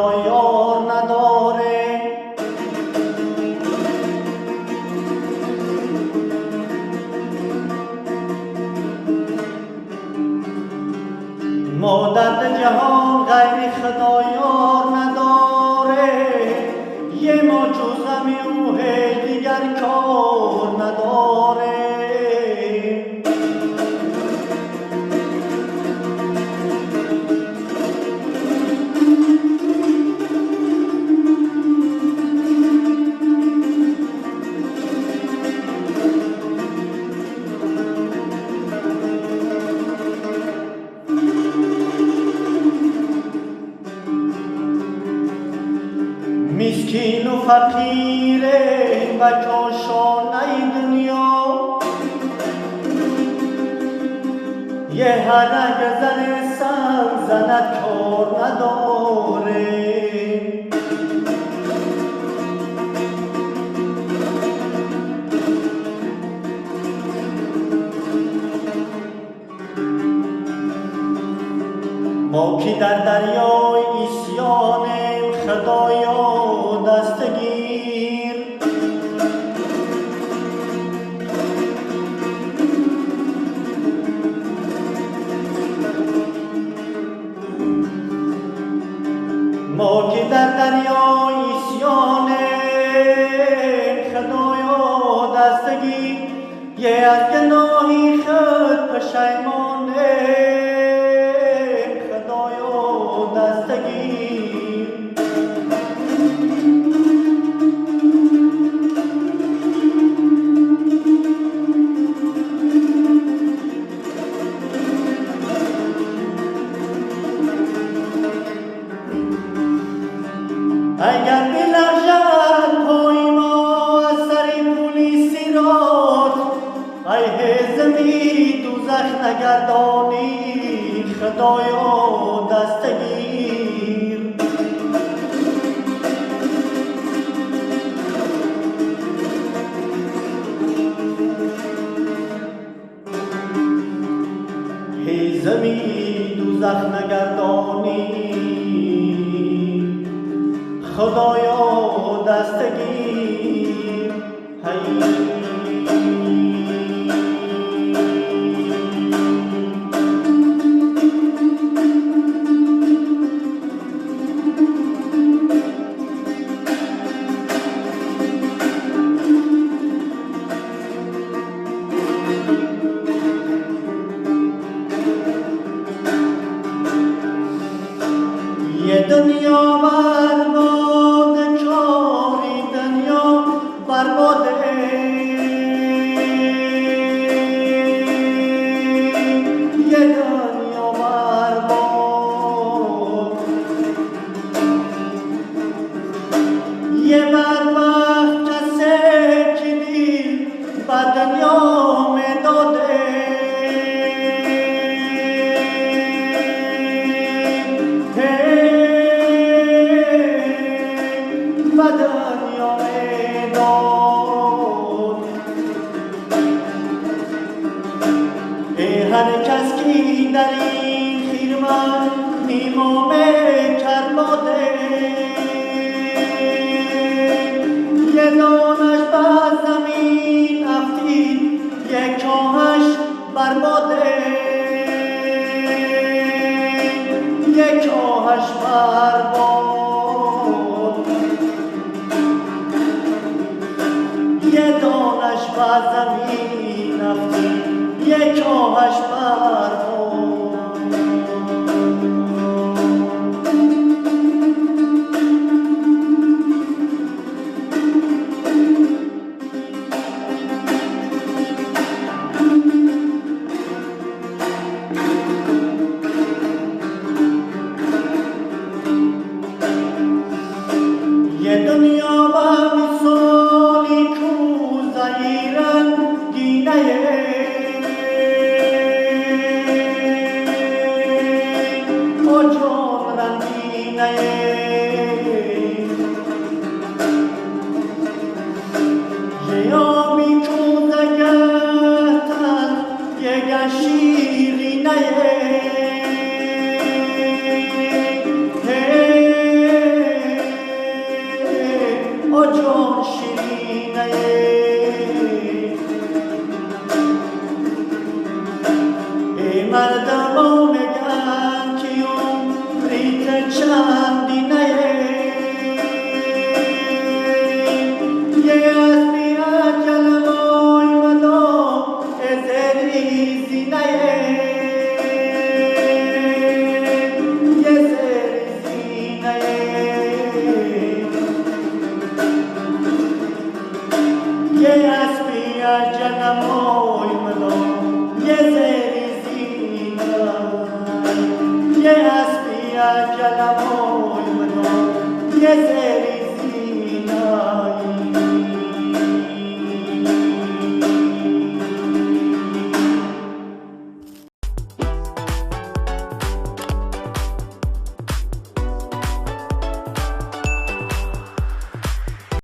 خدایار نداره. ما درد جهان غیر خدایار نداره، یه ما جز غم او دیگر کار نداره. مسکین و فقیره و کاشانه دنیا، یه هنگ زن سنگ زند کار نداره. ما که در دریای عصیانیم خدایا دستگیر، ما که در دریای عصیانیم خدایا دستگیر، یه از گناهی خود پشیمانیم خدایا دستگیر. اگر بلرزد پای ما از سر پل صراط، ای زمین دوزخ نگردانی خدایا دستگیر. ای زمین دوزخ نگردانی خدایا دستگیر. یه دنیا برباد کاری دنیا برباده، یه دنیا برباد، یه بدبخت کسی که دل به دنیا می داده. هر کس که در این خیرمن میمام کرباده، یه دانش بر زمین افتید یک کاهش برباده، یک کاهش برباد، یه دانش بر زمین افتید یک آهش برباد. یه